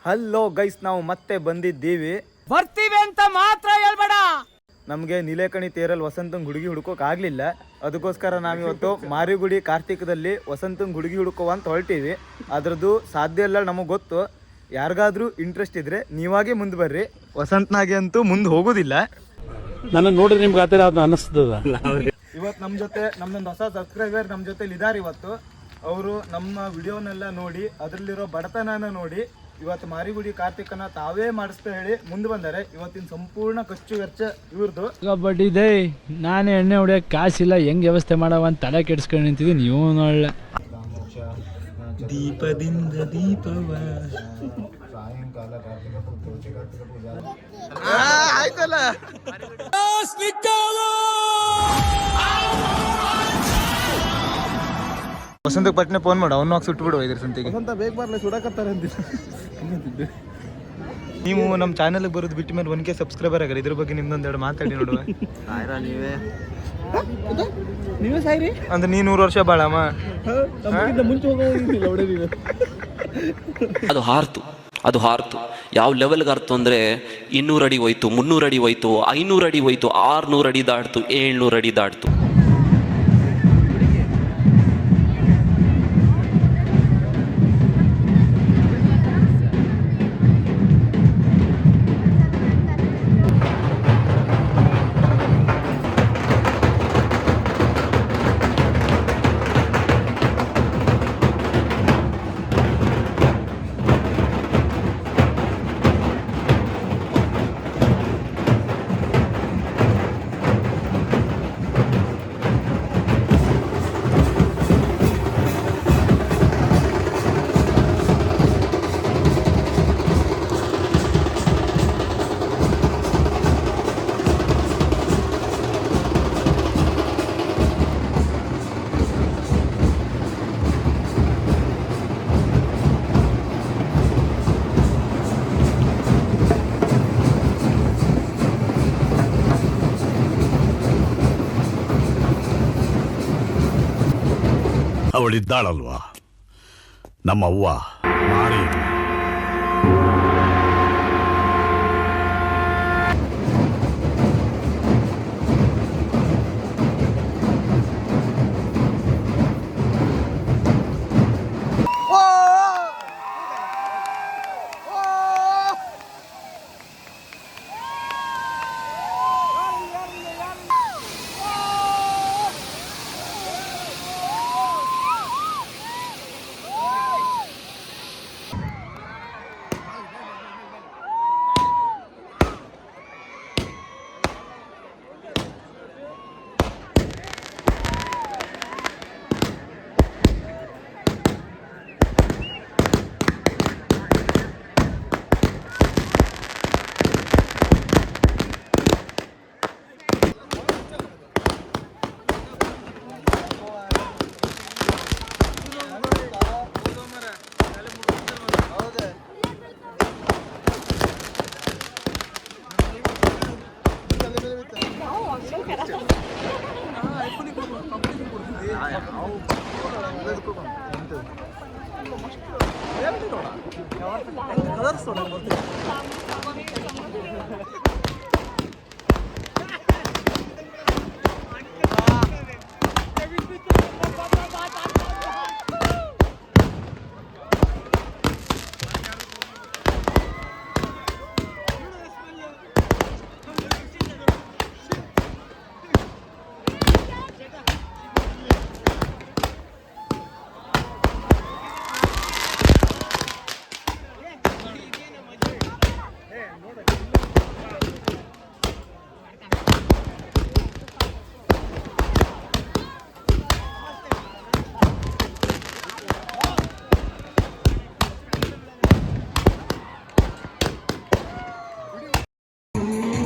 Hello guys, ನಾವು ಮತ್ತೆ ಬಂದಿದ್ದೀವಿ. ಬರ್ತೀವಿ ಅಂತ ಮಾತ್ರ ಹೇಳ್ಬೇಡ. ನಮಗೆ ನಿಲೇಕಣಿ ತೇರಲ್ಲಿ ವಸಂತಂಗ್ ಹುಡುಗಿ ಹುಡುಕೋಕೆ ಆಗ್ಲಿಲ್ಲ. ಅದಕ್ಕೋಸ್ಕರ ನಾವಿವತ್ತು ಮಾರಿಗುಡಿ ಕಾರ್ತಿಕದಲ್ಲಿ ವಸಂತಂಗ್ ಹುಡುಗಿ ಹುಡುಕುವ ಅಂತ ಹೊರಟೀವಿ. ಅದ್ರದ್ದು ಸಾಧ್ಯ ಇಲ್ಲ ನಮಗೆ ಗೊತ್ತು. ಯಾರಿಗಾದ್ರೂ ಇಂಟ್ರೆಸ್ಟ್ ಇದ್ರೆ ನೀವಾಗೆ ಮುಂದೆ ಬರ್ರಿ. ವಸಂತನಾಗೆ ಅಂತೂ ಮುಂದೆ ಹೋಗೋದಿಲ್ಲ. ನನ್ನ ನೋಡಿದ್ರೆ ನಿಮ್ಗೆ ಆ ಥರ ಅನ್ನಿಸ್ತದ. ಇವತ್ತು ನಮ್ಮ ಜೊತೆ ನಮ್ಮದೊಂದು ಹೊಸ ಸಬ್ಸ್ಕ್ರೈಬರ್ ನಮ್ಮ ಜೊತೆಲಿ ಇದ್ದಾರೆ. ಇವತ್ತು ಅವರು ನಮ್ಮ ವಿಡಿಯೋನೆಲ್ಲ ನೋಡಿ ಅದರಲ್ಲಿರೋ ಬಡತನನ ನೋಡಿ ಇವತ್ತು ಮಾರಿಗುಡಿ ಕಾರ್ತಿಕನ ತಾವೇ ಮಾಡಿಸ್ತಾ ಹೇಳಿ ಮುಂದೆ ಬಂದರೆ. ಇವತ್ತಿನ ಸಂಪೂರ್ಣ ಖರ್ಚು ವೆಚ್ಚ ಇವ್ರದ್ದು. ಬಟ್ ಇದೆ ನಾನೇ ಎಣ್ಣೆ ಹೊಡಿಯೋಕೆ ಕಾಸಿಲ್ಲ, ಹೆಂಗ್ ವ್ಯವಸ್ಥೆ ಮಾಡವ ಅಂತ ತಲೆ ಕೆಡಿಸ್ಕೊಂಡು ನಿಂತಿದ್ದೀನಿ. ನೀವು ನೋಡಲ್ಲ ದೀಪದಿಂದ ದೀಪವ ಆಯ್ತಲ್ಲ. ವಸಂತಕ್ಕೆ ಪಟ್ನೆ ಫೋನ್ ಮಾಡು, ಅವನು ಸುಟ್ಟು ಬಿಡು ಇದ್ರ ಸಂತಿಗೆ. ವಸಂತ ಬೇಗ ಬರ್ಲಿ, ಸುಡಕತ್ತಾರೆ ಅಂತಿದ್ದೆ. ನೀವು ನಮ್ಮ ಚಾನಲ್ಗೆ ಬರೋದು ಬಿಟ್ಟ ಮೇಲೆ 1K ಸಬ್ಸ್ಕ್ರೈಬರ್ ಆಗಾರ. ಇದ್ರ ಬಗ್ಗೆ ನಿಮ್ದೊಂದೆರಡು ಮಾತಾಡಿ ನೋಡುವ. ನೀವೇ ಸಾಯ್ರಿ ಅಂದ್ರೆ ನೀ 100 ವರ್ಷ ಬಾಳಮ್ಮ. ಮುಂಚೆ ಹೋಗೋದಿಲ್ಲ. ಅದು ಹಾರ್ತು ಯಾವ ಲೆವೆಲ್ಗೆ ಅರ್ತು ಅಂದರೆ 200 ಅಡಿ ಹೋಯ್ತು, 300 ಅಡಿ ಹೋಯ್ತು, 500 ಅಡಿ ಹೋಯ್ತು, 600 ಅಡಿ ದಾಟ್ತು, 700 ಅಡಿ ದಾಟ್ತು. ಅವಳಿದ್ದಾಳಲ್ವಾ ನಮ್ಮವ್ವ ಮಾರಿ.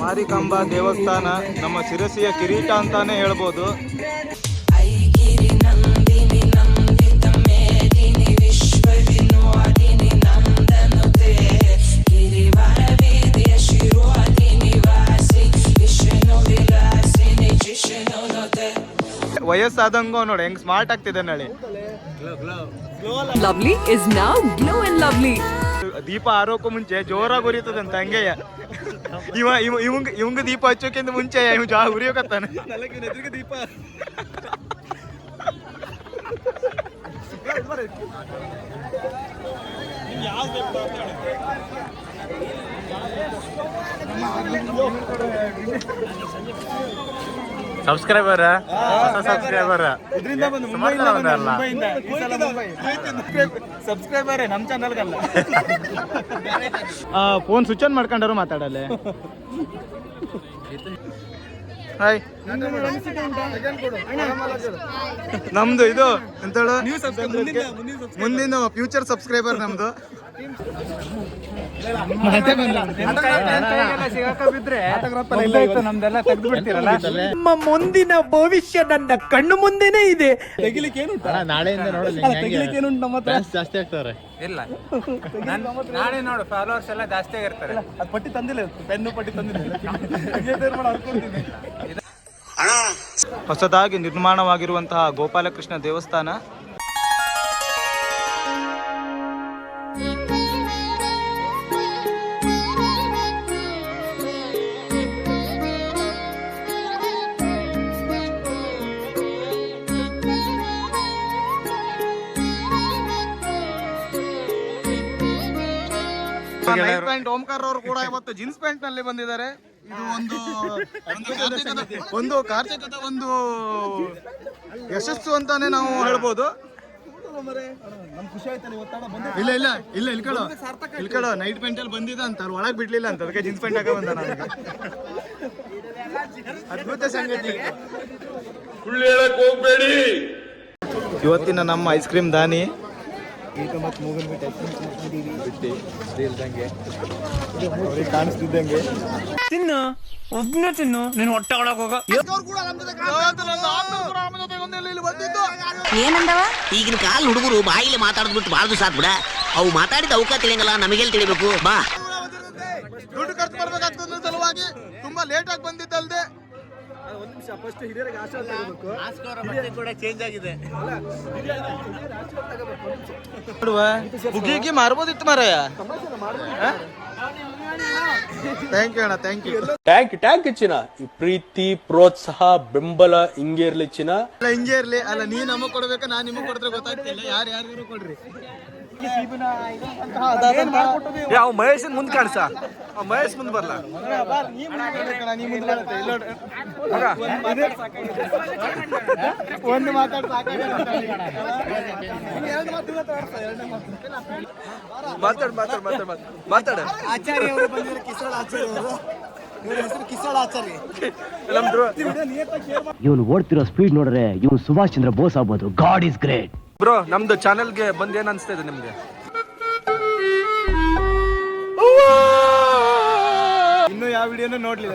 ಮಾರಿಕಾಂಬ ದೇವಸ್ಥಾನ ನಮ್ಮ ಶಿರಸಿಯ ಕಿರೀಟ ಅಂತಾನೆ ಹೇಳ್ಬೋದು. ವಯಸ್ಸಾದಂಗ ನೋಡಿ ಹೆಂಗ್ ಸ್ಮಾರ್ಟ್ ಆಗ್ತಿದೆ ನಳಿ. Lovely is now Glow and Lovely. ದೀಪ ಆರೋಕ್ಕೂ ಮುಂಚೆ ಜೋರಾಗಿ ಉರಿತದಂತ ಹಂಗೆಯ ಇವಂಗ ದೀಪ ಹಚ್ಚೋಕ್ಕಿಂತ ಮುಂಚೆ ಇವ್ ಉರಿಯೋಕತ್ತಾನೆ ದೀಪ ಸಬ್ಸ್ಕ್ರೈಬರ್ ಇದರಿಂದ ಬಂದು ಸಬ್ಸ್ಕ್ರೈಬರ್ ನಮ್ ಚಾನಲ್ಗಲ್ಲ ಫೋನ್ ಸ್ವಿಚ್ ಆನ್ ಮಾಡ್ಕೊಂಡಾರು ಮಾತಾಡಲ್ಲ. ಹಾಯ್, ನಮ್ದು ಇದು ಎಂತ ಮುಂದಿನ ಫ್ಯೂಚರ್ ಸಬ್ಸ್ಕ್ರೈಬರ್ ನಮ್ದು. ನಿಮ್ಮ ಮುಂದಿನ ಭವಿಷ್ಯ ನನ್ನ ಕಣ್ಣು ಮುಂದೆನೇ ಇದೆ. ತೆಗಿಲಿಕ್ಕೆ ಏನು ನಾಳೆಯಿಂದ ತೆಗಿಲಿಕ್ಕೆ ಏನು ನಮ್ಮ ಹತ್ರ ಜಾಸ್ತಿ ಆಗ್ತಾರೆ. ಇಲ್ಲ ನಾಳೆ ನೋಡು ಫಾಲೋವರ್ಸ್ ಎಲ್ಲ ಜಾಸ್ತಿ ಆಗಿರ್ತಾರೆ. ಅದು ಪಟ್ಟಿ ತಂದಿಲ್ಲ, ಪೆನ್ನು ಪಟ್ಟಿ ತಂದಿಲ್ಲ. ಹೊಸದಾಗಿ ನಿರ್ಮಾಣವಾಗಿರುವಂತಹ ಗೋಪಾಲಕೃಷ್ಣ ದೇವಸ್ಥಾನ. ನೈಟ್ ಪ್ಯಾಂಟ್ ಓಂಕಾರ ಅವರು ಕೂಡ ಇವತ್ತು ಜೀನ್ಸ್ ಪ್ಯಾಂಟ್ ನಲ್ಲಿ ಬಂದಿದ್ದಾರೆ. ಇದು ಒಂದು ಕಾರ್ತಿಕದ ಒಂದು ಯಶಸ್ಸು ಅಂತಾನೆ ನಾವು ಹೇಳ್ಬೋದು. ಇಲ್ಲ ಇಲ್ಲ ಇಲ್ಲ ಇಲ್ಕಡೋ ನೈಟ್ ಪ್ಯಾಂಟ್ ಅಲ್ಲಿ ಬಂದಿದೆ ಅಂತ ಅವ್ರು ಒಳಗೆ ಬಿಡ್ಲಿಲ್ಲ ಅಂತ, ಅದಕ್ಕೆ ಜೀನ್ಸ್ ಪ್ಯಾಂಟ್ ಹಾಕ ಬಂದ ನನಗೆ. ಅದ್ಭುತ ಸಂಗತಿ. ಇವತ್ತಿನ ನಮ್ಮ ಐಸ್ ಕ್ರೀಮ್ ದಾನಿ ಕಾಣಿಸ್ತಿದ್ದಂಗೆ ತಿನ್ನು, ಒಬ್ಬನೇ ತಿನ್ನು, ನೀನು ಹೊಟ್ಟೆ ಒಳಗೆ ಹೋಗ. ಏನಂದವ ಈಗಿನ ಕಾಲ ಹುಡುಗರು ಬಾಯಿಲೆ ಮಾತಾಡ್ಬಿಟ್ಟು ಬಾಳ್ದು ಸಾಕ್ ಬಿಡ. ಅವು ಮಾತಾಡಿದ ಅವಕಾಶ ತಿಳಿಯಂಗಲ್ಲ, ನಮಗೆಲ್ಲಿ ತಿಳಿಬೇಕು. ಬಾ ದುಡ್ಡು ಖರ್ಚು ಬರ್ಬೇಕಾಗ್ತದ ಸಲುವಾಗಿ ತುಂಬಾ ಲೇಟ್ ಆಗಿ ಬಂದಿದ್ದಲ್ದೆ ಚೇಂಜ್ ಆಗಿದೆ. ಹುಗ್ಗಿ ಮಾರ್ಬೋದಿತ್ತು ಮಾರಾಯ. ಥ್ಯಾಂಕ್ ಯು ಅಣ್ಣ, ಥ್ಯಾಂಕ್ ಯು. ಟ್ಯಾಂಕ್ ಚಿನ್ನ. ಈ ಪ್ರೀತಿ ಪ್ರೋತ್ಸಾಹ ಬೆಂಬಲ ಹಿಂಗೆ ಇರ್ಲಿ ಚಿನ್ನ. ಅಲ್ಲ ಹಿಂಗೆ ಇರ್ಲಿ. ಅಲ್ಲ ನೀ ನಮಗ್ ಕೊಡ್ಬೇಕ, ನಾನ್ ನಿಮಗ್ ಕೊಡ್ತಾರೆ ಗೊತ್ತಾಗ್ತಿಲ್ಲ. ಯಾರು ಕೊಡ್ರಿ. ಯಾವ ಮಹೇಶನ್ ಮುಂದ್ ಕಾಣಿಸ, ಮಹೇಶ್ ಮುಂದ್ ಬರ್ಲ. ಒಂದು ಮಾತಾಡ್ ಮಾತಾಡ. ಆಚಾರ್ಯ ಅವರು ಬಂದಿದ್ದಾರೆ, ಕಿಸಳ ಆಚಾರ್ಯ ಅವರು. ಇವ್ರ ಹೆಸರು ಕಿಸಳ ಆಚಾರ್ಯ. ಇವನು ಓಡ್ತಿರೋ ಸ್ಪೀಡ್ ನೋಡ್ರೆ ಇವನು ಸುಭಾಷ್ ಚಂದ್ರ ಬೋಸ್ ಆಗ್ಬೋದು. God is great. ಬ್ರೋ, ನಮ್ದು ಚಾನೆಲ್ಗೆ ಬಂದ್ ಏನ್ ಅನ್ಸ್ತಾ ಇದೆ ನಿಮ್ಗೆ? ಇನ್ನು ಯಾವ ವಿಡಿಯೋನು ನೋಡ್ಲಿಲ್ಲ.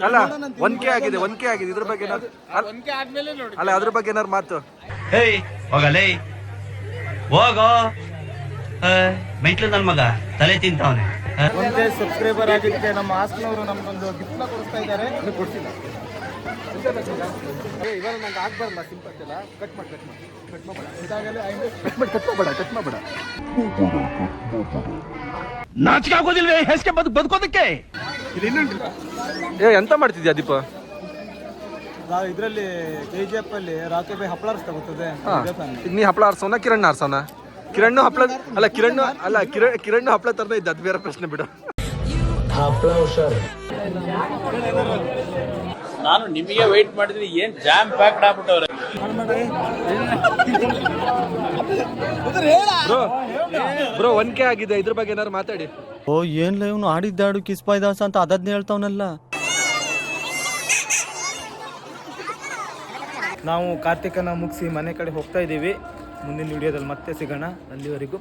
ಅಲ್ಲ 1K ಆಗಿದೆ, 1K ಆಗಿದೆ. ಇದ್ರ ಬಗ್ಗೆ ಅಲ್ಲ, ಅದ್ರ ಬಗ್ಗೆ ಏನಾರು ಮಾತು. ಹೋಗಲೇ ಹೋಗೋ ಮೆಂಟ್ಲು ನನ್ ಮಗ ತಲೆ ತಿಂತಾವನೆ. 1K ಸಬ್ಸ್ಕ್ರೈಬರ್ ಆಗಿದ್ದಕ್ಕೆ ನಮ್ಮ ಹಾಸ್ಟೆಲ್ನವರು ನಮ್ಗೊಂದು ಗಿಫ್ಟ್ ಕೊಡಿಸ್ತಾ ಇದ್ದಾರೆ. ಕೊಡ್ಸಿಲ್ಲ ಇವಾಗ ನಂಗೆ ಆಗ್ಬಾರಲ್ಲ. ಸಿಂಪಲ್ ಇಲ್ಲ. ಕಟ್ ಮಾಡಬೇಡ. ನಾಚಿಕೆ ಆಗೋದಿಲ್ವೇ ಹೆಸ್ಗೆ ಬದುಕೋದಕ್ಕೆ? ಎಂತ ಮಾಡ್ತಿದ್ಯಾ ದೀಪ? ಇದರಲ್ಲಿ KGF ಅಲ್ಲಿ ರಾಕೆ ಬೈ ಹಪ್ಪಳ ಆರಿಸ್ತಾ ಗೊತ್ತದೆ. ಈಗ ನೀ ಹಪ್ಪಳ ಆರ್ಸೋನ ಕಿರಣ್ ಆರ್ಸೋನ? ಕಿರಣ್ ಹಪ್ಪಳ ಅಲ್ಲ, ಕಿರಣ್ ಹಪ್ಪಳ ತರನೇ ಇದ್ದ. ಅದು ಬೇರೆ ಪ್ರಶ್ನೆ ಬಿಡು. ನಾನು ನಿಮಗೆ ವೆಯ್ಟ್ ಮಾಡಿದ್ರೆ ಏನ್ ಜಾಮ್ ಪ್ಯಾಕ್ಡ್ ಆಗ್ಬಿಟ್ಟವ್ರೆ. ಬ್ರೋ 1K ಆಗಿದೆ, ಇದ್ರ ಬಗ್ಗೆ ಏನಾರು ಮಾತಾಡಿ. ಓ ಏನ್ಲ ಇವನು ಆಡಿದ್ದಾಡು ಕಿಸ್ಪಾಯ್ ದಾಸ ಅಂತ ಅದನ್ನೇ ಹೇಳ್ತಾವನಲ್ಲ. ನಾವು ಕಾರ್ತಿಕನ ಮುಗಿಸಿ ಮನೆ ಕಡೆ ಹೋಗ್ತಾ ಇದ್ದೀವಿ. ಮುಂದಿನ ವಿಡಿಯೋದಲ್ಲಿ ಮತ್ತೆ ಸಿಗೋಣ. ಅಲ್ಲಿವರೆಗೂ